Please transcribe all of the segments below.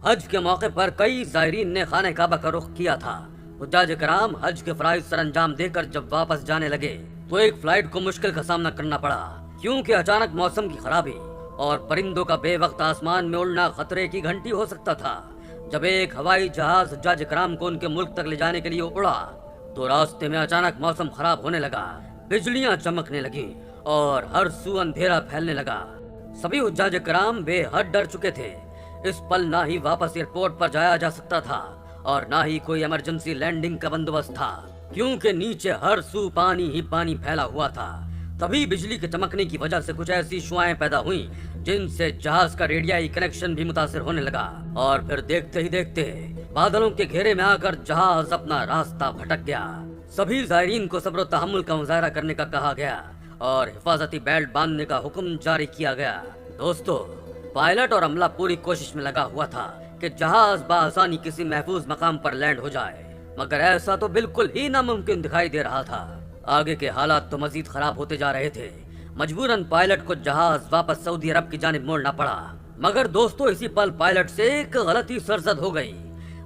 حج کے موقع پر کئی زائرین نے خانہ کعبہ کا رخ کیا تھا۔ حجاج کرام حج کے فرائض سر انجام دے کر جب واپس جانے لگے تو ایک فلائٹ کو مشکل کا سامنا کرنا پڑا، کیونکہ اچانک موسم کی خرابی اور پرندوں کا بے وقت آسمان میں اڑنا خطرے کی گھنٹی ہو سکتا تھا۔ جب ایک ہوائی جہاز حجاج کرام کو ان کے ملک تک لے جانے کے لیے اڑا تو راستے میں اچانک موسم خراب ہونے لگا، بجلیاں چمکنے لگیں اور ہر سو اندھیرا پھیلنے لگا۔ سبھی حجاج کرام بے حد ڈر چکے تھے۔ اس پل نہ ہی واپس ایئرپورٹ پر جایا جا سکتا تھا اور نہ ہی کوئی ایمرجنسی لینڈنگ کا بندوبست تھا، کیونکہ نیچے ہر سو پانی ہی پانی پھیلا ہوا تھا۔ تبھی بجلی کے چمکنے کی وجہ سے کچھ ایسی شعاعیں پیدا ہوئیں جن سے جہاز کا ریڈیائی کنیکشن بھی متاثر ہونے لگا، اور پھر دیکھتے ہی دیکھتے بادلوں کے گھیرے میں آ کر جہاز اپنا راستہ بھٹک گیا۔ سبھی زائرین کو صبر و تحمل کا مظاہرہ کرنے کا کہا گیا اور حفاظتی بیلٹ باندھنے کا حکم جاری کیا گیا۔ دوستو، پائلٹ اور عملہ پوری کوشش میں لگا ہوا تھا کہ جہاز بآسانی کسی محفوظ مقام پر لینڈ ہو جائے، مگر ایسا تو بالکل ہی ناممکن دکھائی دے رہا تھا۔ آگے کے حالات تو مزید خراب ہوتے جا رہے تھے۔ مجبوراً پائلٹ کو جہاز واپس سعودی عرب کی جانب موڑنا پڑا، مگر دوستو اسی پل پائلٹ سے ایک غلطی سرزد ہو گئی۔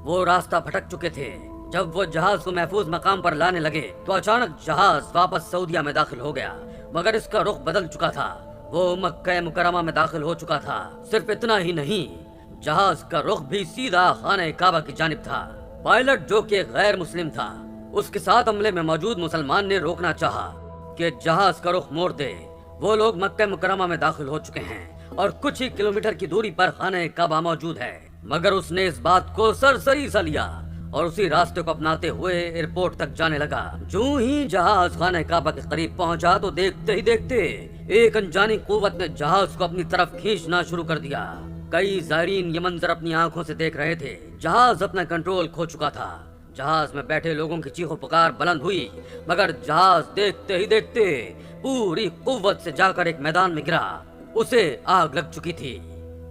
وہ راستہ بھٹک چکے تھے۔ جب وہ جہاز کو محفوظ مقام پر لانے لگے تو اچانک جہاز واپس سعودیہ میں داخل ہو گیا، مگر اس کا رخ بدل چکا تھا۔ وہ مکہ مکرمہ میں داخل ہو چکا تھا۔ صرف اتنا ہی نہیں، جہاز کا رخ بھی سیدھا خانہ کعبہ کی جانب تھا۔ پائلٹ جو کہ غیر مسلم تھا، اس کے ساتھ عملے میں موجود مسلمان نے روکنا چاہا کہ جہاز کا رخ موڑ دے۔ وہ لوگ مکہ مکرمہ میں داخل ہو چکے ہیں اور کچھ ہی کلومیٹر کی دوری پر خانہ کعبہ موجود ہے، مگر اس نے اس بات کو سرسری سا لیا اور اسی راستے کو اپناتے ہوئے ایئرپورٹ تک جانے لگا۔ جو ہی جہاز خانہ کعبہ کے قریب پہنچا تو دیکھتے ہی دیکھتے ایک انجانی قوت نے جہاز کو اپنی طرف کھینچنا شروع کر دیا۔ کئی زائرین یہ منظر اپنی آنکھوں سے دیکھ رہے تھے۔ جہاز اپنا کنٹرول کھو چکا تھا۔ جہاز میں بیٹھے لوگوں کی چیخو پکار بلند ہوئی، مگر جہاز دیکھتے ہی دیکھتے پوری قوت سے جا کر ایک میدان میں گرا۔ اسے آگ لگ چکی تھی۔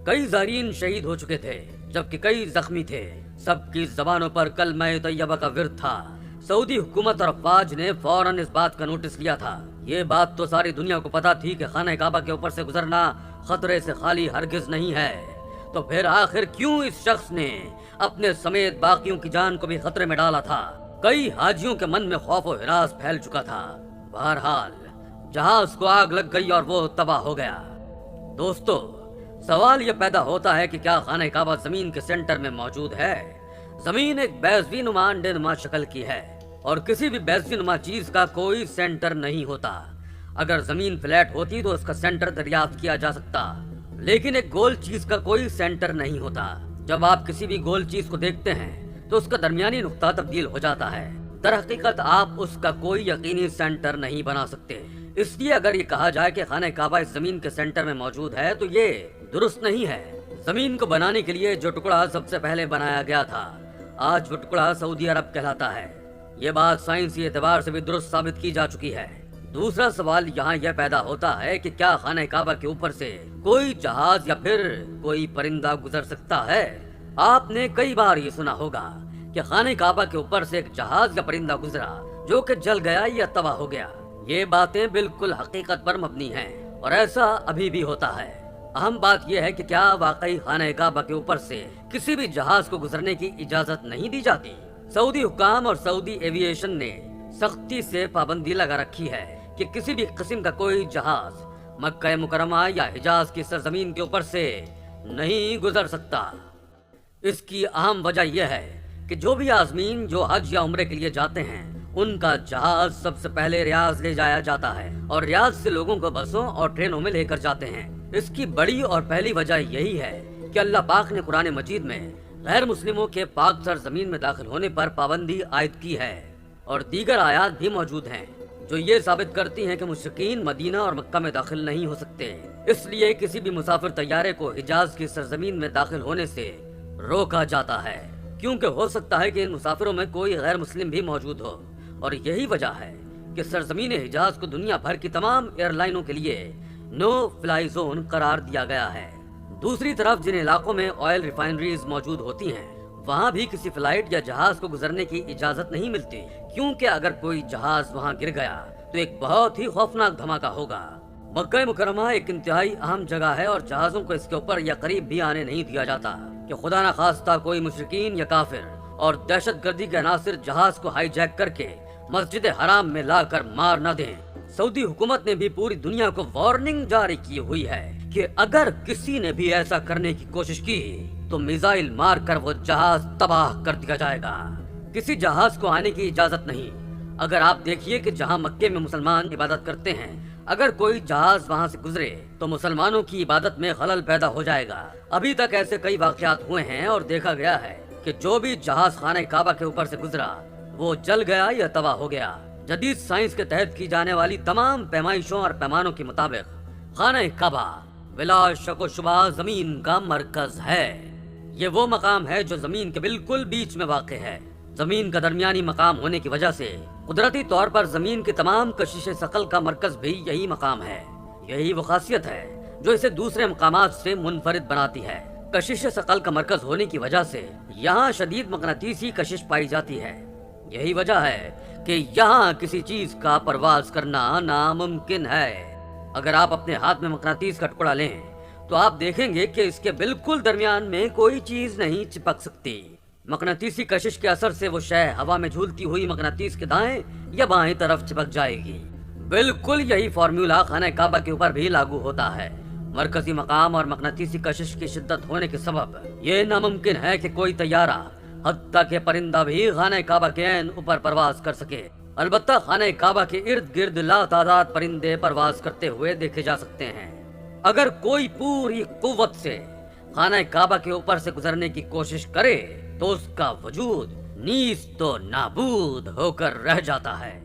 کئی زائرین شہید ہو چکے تھے جبکہ کئی زخمی تھے۔ سب کی زبانوں پر کلمہ طیبہ کا ورد تھا۔ سعودی حکومت اور افواج نے فوراً اس بات کا نوٹس لیا تھا۔ یہ بات تو ساری دنیا کو پتا تھی کہ خانہ کعبہ کے اوپر سے گزرنا خطرے سے خالی ہرگز نہیں ہے، تو پھر آخر کیوں اس شخص نے اپنے سمیت باقیوں کی جان کو بھی خطرے میں ڈالا تھا؟ کئی حاجیوں کے من میں خوف و ہراس پھیل چکا تھا۔ بہرحال جہاز کو آگ لگ گئی اور وہ تباہ ہو گیا۔ دوستو، سوال یہ پیدا ہوتا ہے کہ کیا خانہ کعبہ زمین کے سینٹر میں موجود ہے؟ زمین ایک بیضوی نما انڈے نما شکل کی ہے اور کسی بھی بیضوی نما چیز کا کوئی سینٹر نہیں ہوتا۔ اگر زمین فلیٹ ہوتی تو اس کا سینٹر دریافت کیا جا سکتا، لیکن ایک گول چیز کا کوئی سینٹر نہیں ہوتا۔ جب آپ کسی بھی گول چیز کو دیکھتے ہیں تو اس کا درمیانی نقطہ تبدیل ہو جاتا ہے۔ در حقیقت آپ اس کا کوئی یقینی سینٹر نہیں بنا سکتے۔ اس لیے اگر یہ کہا جائے کہ خانہ کعبہ اس زمین کے سینٹر میں موجود ہے تو یہ درست نہیں ہے۔ زمین کو بنانے کے لیے جو ٹکڑا سب سے پہلے بنایا گیا تھا، آج وہ ٹکڑا سعودی عرب کہلاتا ہے۔ یہ بات سائنسی اعتبار سے بھی درست ثابت کی جا چکی ہے۔ دوسرا سوال یہاں یہ پیدا ہوتا ہے کہ کیا خانہ کعبہ کے اوپر سے کوئی جہاز یا پھر کوئی پرندہ گزر سکتا ہے؟ آپ نے کئی بار یہ سنا ہوگا کہ خانہ کعبہ کے اوپر سے ایک جہاز یا پرندہ گزرا جو کہ جل گیا یا تباہ ہو گیا۔ یہ باتیں بالکل حقیقت پر مبنی ہیں اور ایسا ابھی بھی ہوتا ہے۔ اہم بات یہ ہے کہ کیا واقعی خانہ کعبہ کے اوپر سے کسی بھی جہاز کو گزرنے کی اجازت نہیں دی جاتی؟ سعودی حکام اور سعودی ایوییشن نے سختی سے پابندی لگا رکھی ہے کہ کسی بھی قسم کا کوئی جہاز مکہ مکرمہ یا حجاز کی سرزمین کے اوپر سے نہیں گزر سکتا۔ اس کی اہم وجہ یہ ہے کہ جو بھی عازمین جو حج یا عمرے کے لیے جاتے ہیں ان کا جہاز سب سے پہلے ریاض لے جایا جاتا ہے اور ریاض سے لوگوں کو بسوں اور ٹرینوں میں لے کر جاتے ہیں۔ اس کی بڑی اور پہلی وجہ یہی ہے کہ اللہ پاک نے قرآن مجید میں غیر مسلموں کے پاک سرزمین میں داخل ہونے پر پابندی عائد کی ہے، اور دیگر آیات بھی موجود ہیں جو یہ ثابت کرتی ہیں کہ مشرکین مدینہ اور مکہ میں داخل نہیں ہو سکتے۔ اس لیے کسی بھی مسافر طیارے کو حجاز کی سرزمین میں داخل ہونے سے روکا جاتا ہے، کیونکہ ہو سکتا ہے کہ ان مسافروں میں کوئی غیر مسلم بھی موجود ہو، اور یہی وجہ ہے کہ سرزمین حجاز کو دنیا بھر کی تمام ایئر لائنوں کے لیے نو فلائی زون قرار دیا گیا ہے۔ دوسری طرف جن علاقوں میں آئل ریفائنریز موجود ہوتی ہیں وہاں بھی کسی فلائٹ یا جہاز کو گزرنے کی اجازت نہیں ملتی، کیونکہ اگر کوئی جہاز وہاں گر گیا تو ایک بہت ہی خوفناک دھماکہ ہوگا۔ مکہ مکرمہ ایک انتہائی اہم جگہ ہے اور جہازوں کو اس کے اوپر یا قریب بھی آنے نہیں دیا جاتا۔ کہ خدا نہ خواستہ کوئی مشرکین یا کافر اور دہشت گردی کے عناصر جہاز کو ہائی جیک کر کے مسجد حرام میں لا کر مار نہ دیں۔ سعودی حکومت نے بھی پوری دنیا کو وارننگ جاری کی ہوئی ہے کہ اگر کسی نے بھی ایسا کرنے کی کوشش کی تو میزائل مار کر وہ جہاز تباہ کر دیا جائے گا۔ کسی جہاز کو آنے کی اجازت نہیں۔ اگر آپ دیکھیے کہ جہاں مکے میں مسلمان عبادت کرتے ہیں، اگر کوئی جہاز وہاں سے گزرے تو مسلمانوں کی عبادت میں خلل پیدا ہو جائے گا۔ ابھی تک ایسے کئی واقعات ہوئے ہیں اور دیکھا گیا ہے کہ جو بھی جہاز خانہ کعبہ کے اوپر سے گزرا وہ جل گیا یا تباہ ہو گیا۔ جدید سائنس کے تحت کی جانے والی تمام پیمائشوں اور پیمانوں کے مطابق خانہ کعبہ بلا شک و شبہ زمین کا مرکز ہے۔ یہ وہ مقام ہے جو زمین کے بالکل بیچ میں واقع ہے۔ زمین کا درمیانی مقام ہونے کی وجہ سے قدرتی طور پر زمین کی تمام کشش ثقل کا مرکز بھی یہی مقام ہے۔ یہی وہ خاصیت ہے جو اسے دوسرے مقامات سے منفرد بناتی ہے۔ کشش ثقل کا مرکز ہونے کی وجہ سے یہاں شدید مقناطیسی کشش پائی جاتی ہے۔ یہی وجہ ہے کہ یہاں کسی چیز کا پرواز کرنا ناممکن ہے۔ اگر آپ اپنے ہاتھ میں مقناطیس کا ٹکڑا لیں تو آپ دیکھیں گے کہ اس کے بالکل درمیان میں کوئی چیز نہیں چپک سکتی۔ مقناطیسی کشش کے اثر سے وہ شے ہوا میں جھولتی ہوئی مقناطیس کے دائیں یا بائیں طرف چپک جائے گی۔ بالکل یہی فارمولا خانہ کعبہ کے اوپر بھی لاگو ہوتا ہے۔ مرکزی مقام اور مقناطیسی کشش کی شدت ہونے کے سبب یہ ناممکن ہے کہ کوئی طیارہ حتیٰ کہ پرندہ بھی خانہ کعبہ کے عین اوپر پرواز کر سکے۔ البتہ خانہ کعبہ کے ارد گرد لا تعداد پرندے پرواز کرتے ہوئے دیکھے جا سکتے ہیں۔ اگر کوئی پوری قوت سے خانہ کعبہ کے اوپر سے گزرنے کی کوشش کرے تو اس کا وجود نیست و نابود ہو کر رہ جاتا ہے۔